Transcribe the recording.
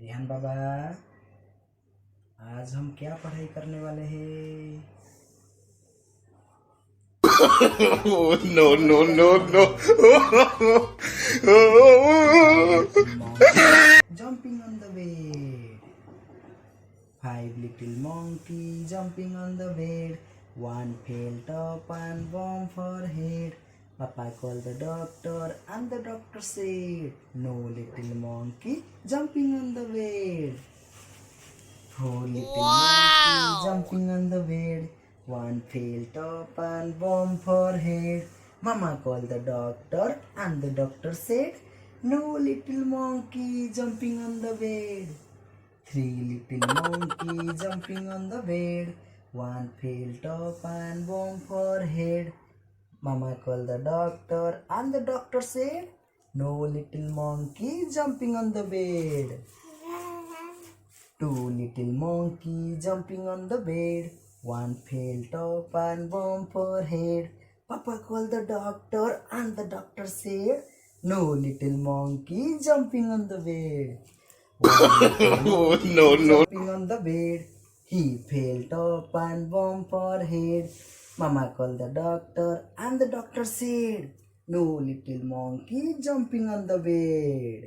रिहान बाबा, आज हम क्या पढ़ाई करने वाले हैं? No, no, no, no. Jumping on the bed. Five little monkey jumping on the bed. One fell top and one forehead. Papa called the doctor and the doctor said, "No little monkey jumping on the bed." Four little monkeys jumping on the bed. One fell top and one forehead. Mama called the doctor and the doctor said, "No little monkey jumping on the bed." Three little monkey jumping on the bed. One fell top and one forehead. Mama called the doctor and the doctor said, "No little monkey jumping on the bed." Two little monkeys jumping on the bed. One fell top and one forehead. Papa called the doctor and the doctor said, "No little monkey jumping on the bed." One little monkey No, no. jumping on the bed. He fell top and one forehead. Mama called the doctor and the doctor said, "No little monkey jumping on the bed."